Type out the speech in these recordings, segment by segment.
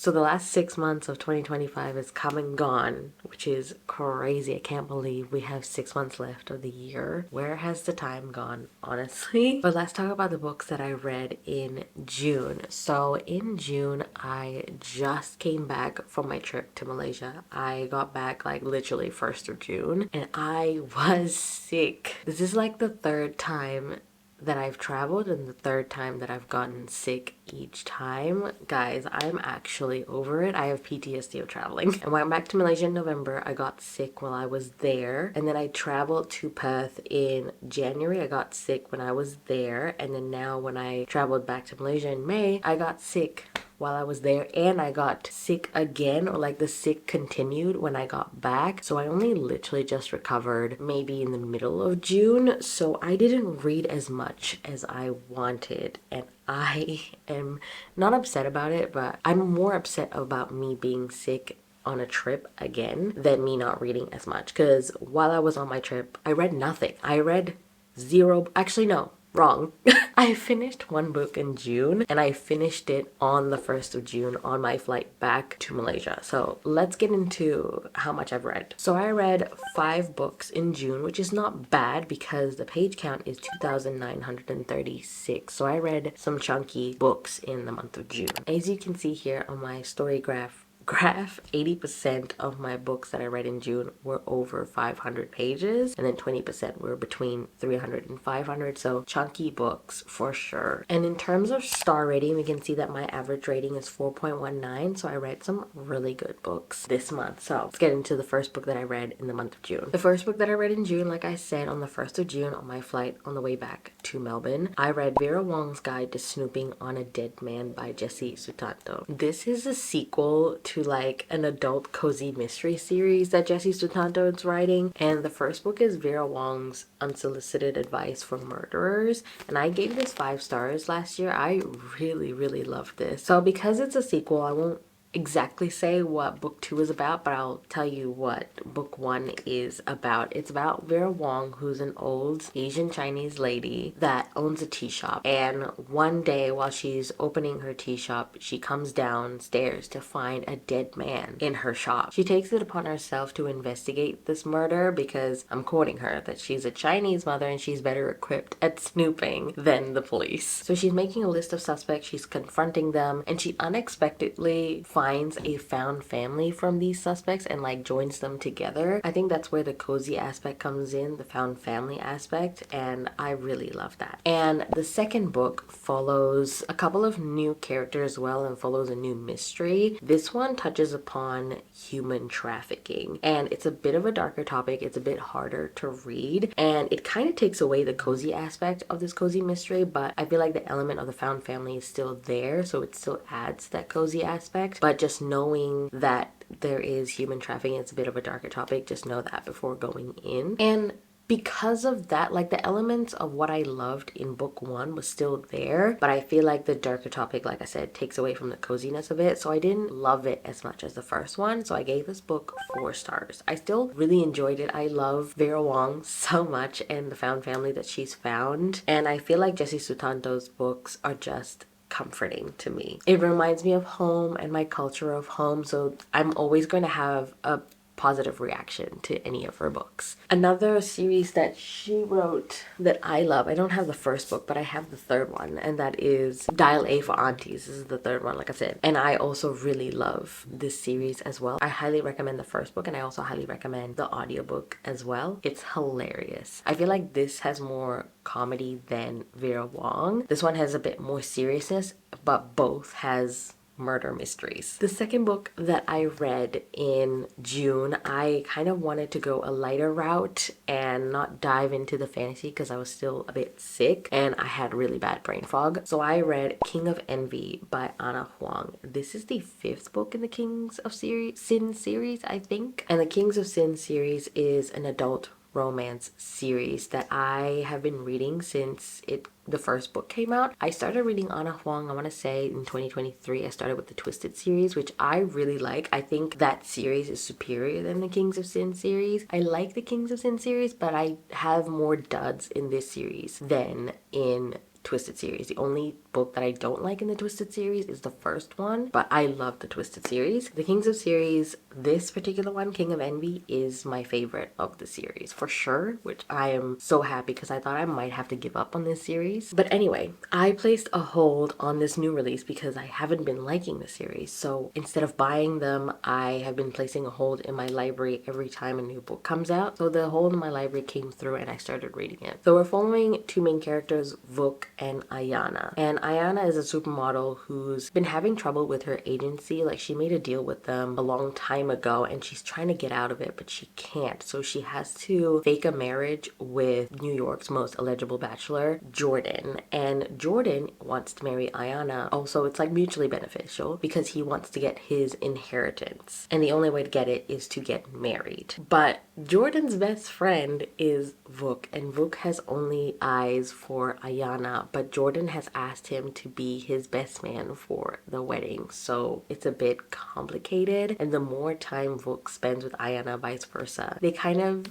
So the last 6 months of 2025 is come and gone, which is crazy. I can't believe we have 6 months left of the year. Where has the time gone, honestly? But let's talk about the books that I read in June. So in June, I just came back from my trip to Malaysia. I got back like literally 1st of June and I was sick. This is like the third time that I've traveled and the third time that I've gotten sick each time. Guys, I'm actually over it. I have PTSD of traveling. I went back to Malaysia in November. I got sick while I was there. And then I traveled to Perth in January. I got sick when I was there. And then now when I traveled back to Malaysia in May, I got sick while I was there, and I got sick again, or like the sick continued when I got back. So I only literally just recovered maybe in the middle of June, so I didn't read as much as I wanted, and I am not upset about it, but I'm more upset about me being sick on a trip again than me not reading as much, because while I was on my trip I read nothing. I read zero, actually no, wrong. I finished one book in June and I finished it on the 1st of June on my flight back to Malaysia. So let's get into how much I've read. So I read 5 books in June, which is not bad because the page count is 2,936. So I read some chunky books in the month of June. As you can see here on my story graph, 80% of my books that I read in June were over 500 pages, and then 20% were between 300 and 500, so chunky books for sure. And in terms of star rating, we can see that my average rating is 4.19, so I read some really good books this month. So let's get into the first book that I read in the month of June. The first book that I read in June, like I said, on the 1st of June on my flight on the way back to Melbourne, I read Vera Wong's Guide to Snooping on a Dead Man by Jessie Sutanto. This is a sequel to like an adult cozy mystery series that Jessie Sutanto is writing, and the first book is Vera Wong's Unsolicited Advice for Murderers, and I gave this 5 stars last year. I really loved this. So because it's a sequel, I won't exactly say what book 2 is about, but I'll tell you what book 1 is about. It's about Vera Wong, who's an old Asian Chinese lady that owns a tea shop, and one day while she's opening her tea shop, she comes downstairs to find a dead man in her shop. She takes it upon herself to investigate this murder because, I'm quoting her, that she's a Chinese mother and she's better equipped at snooping than the police. So she's making a list of suspects, she's confronting them, and she unexpectedly finds a found family from these suspects and like joins them together. I think that's where the cozy aspect comes in, the found family aspect, and I really love that. And the second book follows a couple of new characters as well and follows a new mystery. This one touches upon human trafficking, and it's a bit of a darker topic. It's a bit harder to read, and it kind of takes away the cozy aspect of this cozy mystery, but I feel like the element of the found family is still there, so it still adds that cozy aspect. But just knowing that there is human trafficking, it's a bit of a darker topic, just know that before going in. And because of that, like the elements of what I loved in book 1 was still there, but I feel like the darker topic, like I said, takes away from the coziness of it, so I didn't love it as much as the first one. So I gave this book 4 stars. I still really enjoyed it. I love Vera Wong so much and the found family that she's found, and I feel like Jessie Sutanto's books are just comforting to me. It reminds me of home and my culture of home, so I'm always going to have a positive reaction to any of her books. Another series that she wrote that I love, I don't have the first book, but I have the third one, and that is Dial A for Aunties. This is the third one, like I said, and I also really love this series as well. I highly recommend the first book, and I also highly recommend the audiobook as well. It's hilarious. I feel like this has more comedy than Vera Wong. This one has a bit more seriousness, but both has murder mysteries. The second book that I read in June, I kind of wanted to go a lighter route and not dive into the fantasy because I was still a bit sick and I had really bad brain fog. So I read King of Envy by Anna Huang. This is the 5th book in the Kings of Sin series, I think. And the Kings of Sin series is an adult romance series that I have been reading since the first book came out. I started reading Anna Huang, I want to say in 2023. I started with the Twisted series, which I really like. I think that series is superior than the Kings of Sin series. I like the Kings of Sin series, but I have more duds in this series than in Twisted series. The only book that I don't like in the Twisted series is the first one, but I love the Twisted series. The Kings of series, this particular one, King of Envy, is my favorite of the series for sure, which I am so happy because I thought I might have to give up on this series. But anyway, I placed a hold on this new release because I haven't been liking the series. So instead of buying them, I have been placing a hold in my library every time a new book comes out. So the hold in my library came through and I started reading it. So we're following two main characters, Vuk and Ayana. And Ayana is a supermodel who's been having trouble with her agency. Like, she made a deal with them a long time ago and she's trying to get out of it, but she can't. So she has to fake a marriage with New York's most eligible bachelor, Jordan. And Jordan wants to marry Ayana. Also, it's like mutually beneficial because he wants to get his inheritance. And the only way to get it is to get married. But Jordan's best friend is Vuk, and Vuk has only eyes for Ayana, but Jordan has asked him to be his best man for the wedding. So it's a bit complicated. And the more time Vuk spends with Ayana, vice versa, they kind of,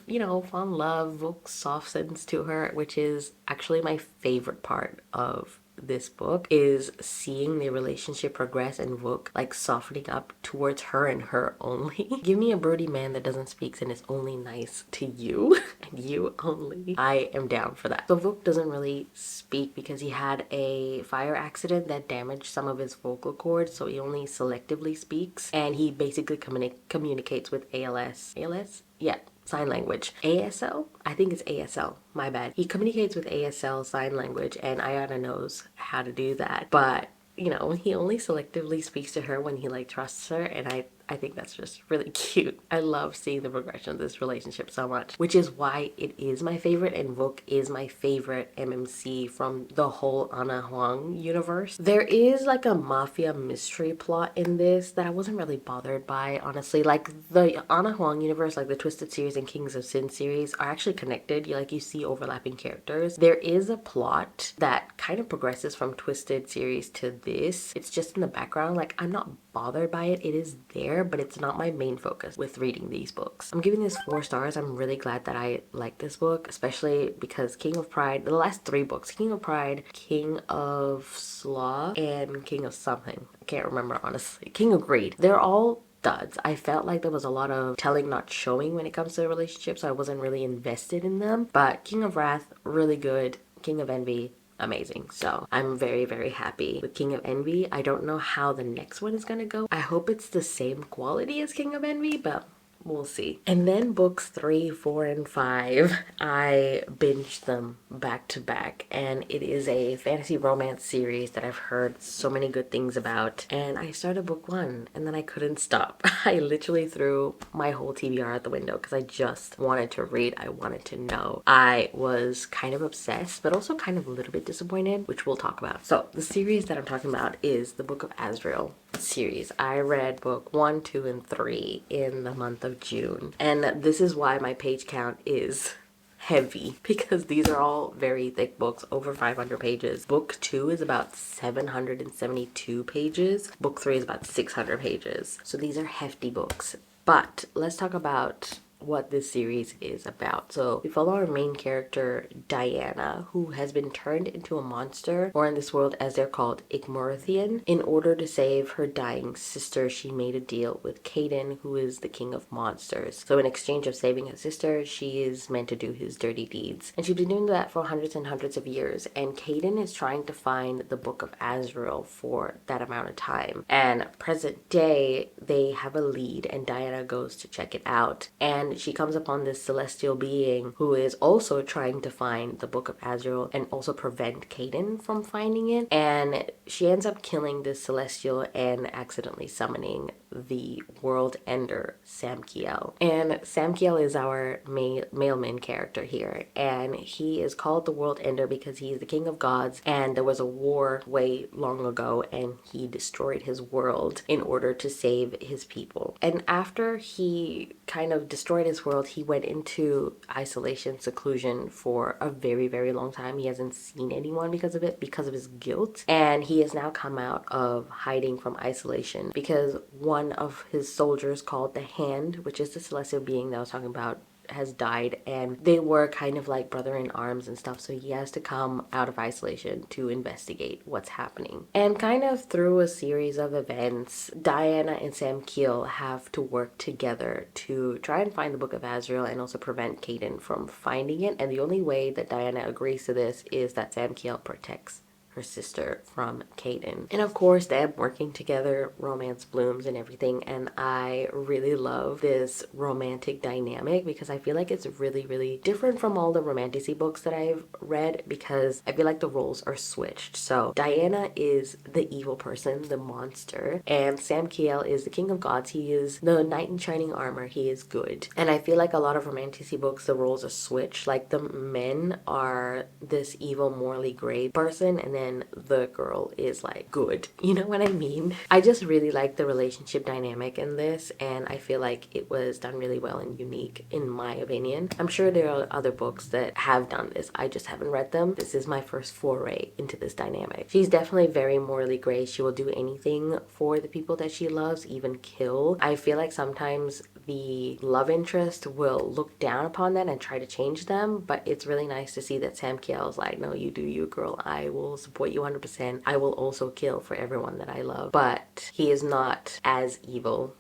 fall in love. Vuk softens to her, which is actually my favorite part of this book, is seeing the relationship progress and Vuk like softening up towards her and her only. Give me a broody man that doesn't speak and is only nice to you and you only. I am down for that. So Vuk doesn't really speak because he had a fire accident that damaged some of his vocal cords, so he only selectively speaks, and he basically communicates with ALS. ALS? Yeah. Sign language. ASL? I think it's ASL. My bad. He communicates with ASL sign language, and Ayana knows how to do that. But, he only selectively speaks to her when he trusts her, and I think that's just really cute. I love seeing the progression of this relationship so much, which is why it is my favorite, and Vuk is my favorite MMC from the whole Ana Huang universe. There is a mafia mystery plot in this that I wasn't really bothered by, honestly. The Ana Huang universe, the Twisted series and Kings of Sin series are actually connected. You see overlapping characters. There is a plot that kind of progresses from Twisted series to this. It's just in the background. I'm not bothered by it. It is there, but it's not my main focus with reading these books. I'm giving this 4 stars. I'm really glad that I like this book, especially because King of Pride, the last 3 books, King of Pride, King of Slaw, and King of something, I can't remember honestly, King of Greed, they're all duds. I felt like there was a lot of telling, not showing when it comes to relationships, so I wasn't really invested in them. But King of Wrath, really good. King of Envy, amazing. So I'm very, very happy with King of Envy. I don't know how the next one is gonna go. I hope it's the same quality as King of Envy, but we'll see. And then books 3, 4, and 5, I binged them back to back, and it is a fantasy romance series that I've heard so many good things about, and I started book 1 and then I couldn't stop. I literally threw my whole TBR out the window because I just wanted to read. I wanted to know. I was kind of obsessed, but also kind of a little bit disappointed, which we'll talk about. So the series that I'm talking about is the Book of Azrael series. I read book 1, 2, and 3 in the month of June, and this is why my page count is heavy, because these are all very thick books, over 500 pages. Book 2 is about 772 pages. Book 3 is about 600 pages. So these are hefty books. But let's talk about what this series is about. So we follow our main character, Diana, who has been turned into a monster, or in this world as they're called, Igmorithian. In order to save her dying sister, she made a deal with Caden, who is the king of monsters. So in exchange of saving her sister, she is meant to do his dirty deeds. And she's been doing that for hundreds and hundreds of years. And Caden is trying to find the Book of Azrael for that amount of time. And present day, they have a lead, and Diana goes to check it out. And she comes upon this celestial being who is also trying to find the Book of Azrael and also prevent Caden from finding it. And she ends up killing this celestial and accidentally summoning the world ender, Samkiel. And Samkiel is our male main character here, and he is called the world ender because he is the king of gods, and there was a war way long ago and he destroyed his world in order to save his people. And after he kind of destroyed his world, he went into isolation, seclusion for a very, very long time. He hasn't seen anyone because of it, because of his guilt. And he has now come out of hiding from isolation because one of his soldiers, called the Hand, which is the celestial being that I was talking about has died, and they were kind of like brother in arms and stuff, so he has to come out of isolation to investigate what's happening. And kind of through a series of events, Diana and Sam Keel have to work together to try and find the Book of Azrael and also prevent Caden from finding it. And the only way that Diana agrees to this is that Sam Keel protects her sister from Caden. And of course, them working together, romance blooms and everything. And I really love this romantic dynamic because I feel like it's really, really different from all the romantasy books that I've read, because I feel like the roles are switched. So Diana is the evil person, the monster, and Sam Keel is the king of gods. He is the knight in shining armor. He is good. And I feel like a lot of romantasy books, the roles are switched. Like the men are this evil, morally gray person, and then the girl is like good. You know what I mean? I just really like the relationship dynamic in this, and I feel like it was done really well and unique in my opinion. I'm sure there are other books that have done this. I just haven't read them. This is my first foray into this dynamic. She's definitely very morally gray. She will do anything for the people that she loves, even kill. I feel like sometimes the love interest will look down upon that and try to change them, but it's really nice to see that Sam Keel is like, no, you do you, girl. I will support you 100%. I will also kill for everyone that I love. But he is not as evil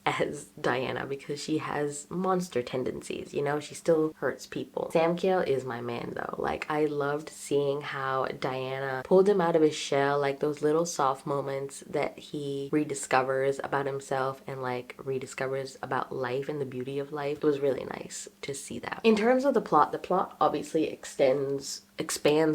as Diana because she has monster tendencies, you know? She still hurts people. Sam Keel is my man though. Like, I loved seeing how Diana pulled him out of his shell, like those little soft moments that he rediscovers about himself and like rediscovers about life and the beauty of life. It was really nice to see that. In terms of the plot obviously expands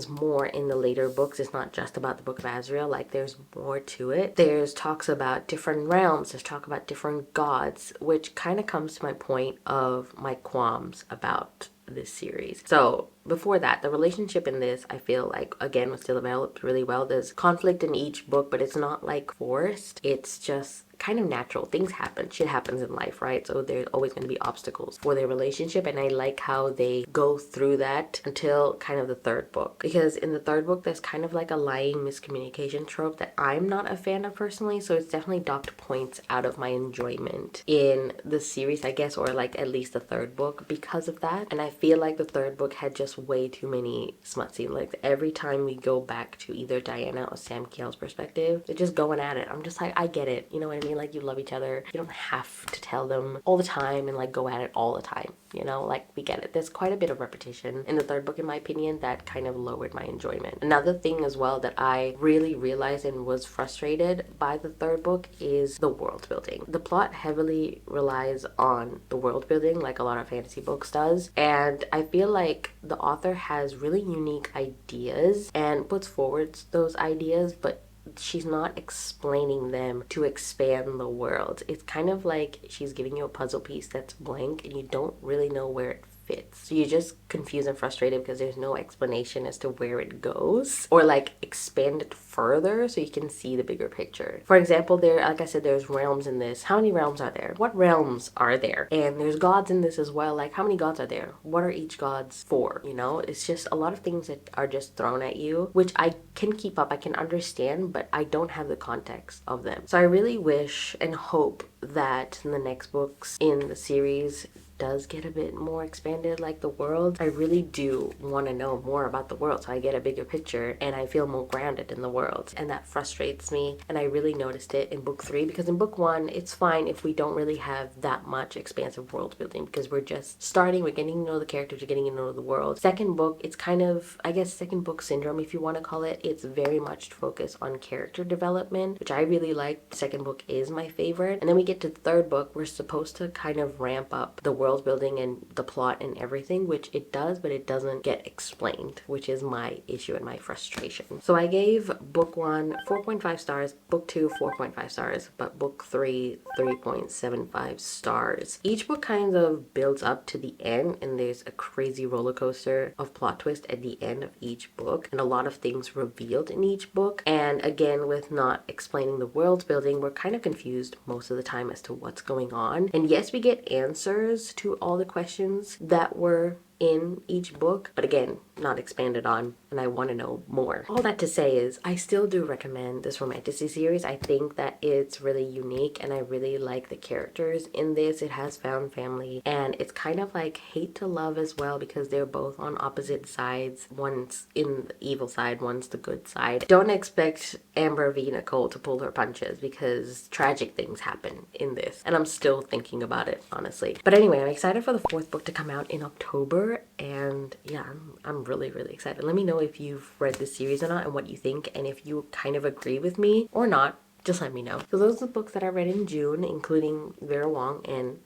more in the later books. It's not just about the Book of Azrael. Like, there's more to it. There's talks about different realms. There's talk about different gods, which kind of comes to my point of my qualms about this series. So before that, the relationship in this, I feel like, again, was still developed really well. There's conflict in each book, but it's not like forced. It's just kind of natural. Things happen. Shit happens in life, right? So there's always going to be obstacles for their relationship, and I like how they go through that until kind of the third book. Because in the third book, there's kind of like a lying miscommunication trope that I'm not a fan of personally, so it's definitely docked points out of my enjoyment in the series, I guess, or like at least the third book because of that. And I feel like the third book had just way too many smut scenes. Like, every time we go back to either Diana or Sam Keel's perspective, they're just going at it. I'm just like, I get it. You know what I mean? Like, you love each other. You don't have to tell them all the time and like go at it all the time. You know, like, we get it. There's quite a bit of repetition in the third book, in my opinion, that kind of lowered my enjoyment. Another thing as well that I really realized and was frustrated by the third book is the world building. The plot heavily relies on the world building, like a lot of fantasy books does, and I feel like the author has really unique ideas and puts forward those ideas, but she's not explaining them to expand the world. It's kind of like she's giving you a puzzle piece that's blank and you don't really know where it fits. So you're just confused and frustrated because there's no explanation as to where it goes, or like expand it further so you can see the bigger picture. For example, there, like I said, there's realms in this. How many realms are there? What realms are there? And there's gods in this as well. Like, how many gods are there? What are each gods for? You know, it's just a lot of things that are just thrown at you, which I can keep up, I can understand, but I don't have the context of them. So I really wish and hope that in the next books in the series does get a bit more expanded, like the world. I really do want to know more about the world so I get a bigger picture and I feel more grounded in the world, and that frustrates me. And I really noticed it in book 3, because in book 1 it's fine if we don't really have that much expansive world building because we're just starting, we're getting to know the characters, we're getting to know the world. Second book, it's kind of, I guess, second book syndrome, if you want to call it. It's very much focused on character development, which I really like. Second book is my favorite. And then we get to the third book, we're supposed to kind of ramp up the world building and the plot and everything, which it does, but it doesn't get explained, which is my issue and my frustration. So I gave book 1 4.5 stars, book 2 4.5 stars, but book 3 3.75 stars. Each book kind of builds up to the end, and there's a crazy roller coaster of plot twist at the end of each book, and a lot of things revealed in each book. And again, with not explaining the world building, we're kind of confused most of the time as to what's going on. And yes, we get answers to all the questions that were in each book, but again, not expanded on, and I want to know more. All that to say is I still do recommend this romantasy series. I think that it's really unique and I really like the characters in this. It has found family and it's kind of like hate to love as well, because they're both on opposite sides. One's in the evil side, one's the good side. Don't expect Amber v. Nicole to pull her punches, because tragic things happen in this, and I'm still thinking about it, honestly. But anyway, I'm excited for the 4th book to come out in October, and yeah, I'm really excited. Let me know if you've read this series or not and what you think, and if you kind of agree with me or not, just let me know. So those are the books that I read in June, including Vera Wong and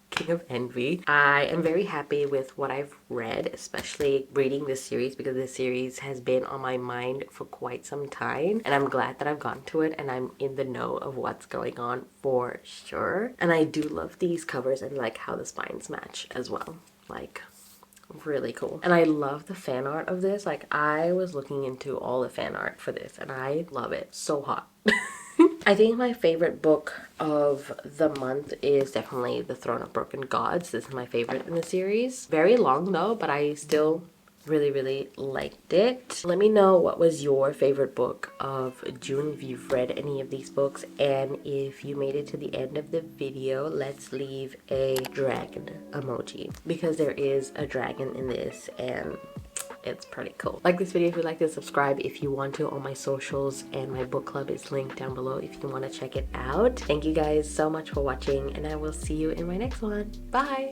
King of Envy. I am very happy with what I've read, especially reading this series, because this series has been on my mind for quite some time, and I'm glad that I've gotten to it and I'm in the know of what's going on for sure. And I do love these covers and like how the spines match as well. Like, really cool. And I love the fan art of this. Like, I was looking into all the fan art for this and I love it. So hot. I think my favorite book of the month is definitely The Throne of Broken Gods. This is my favorite in the series. Very long though, but I still really liked it. Let me know what was your favorite book of June, if you've read any of these books, and if you made it to the end of the video, let's leave a dragon emoji, because there is a dragon in this and it's pretty cool. Like this video if you'd like to, subscribe if you want to on my socials, and my book club is linked down below if you want to check it out. Thank you guys so much for watching, and I will see you in my next one. Bye!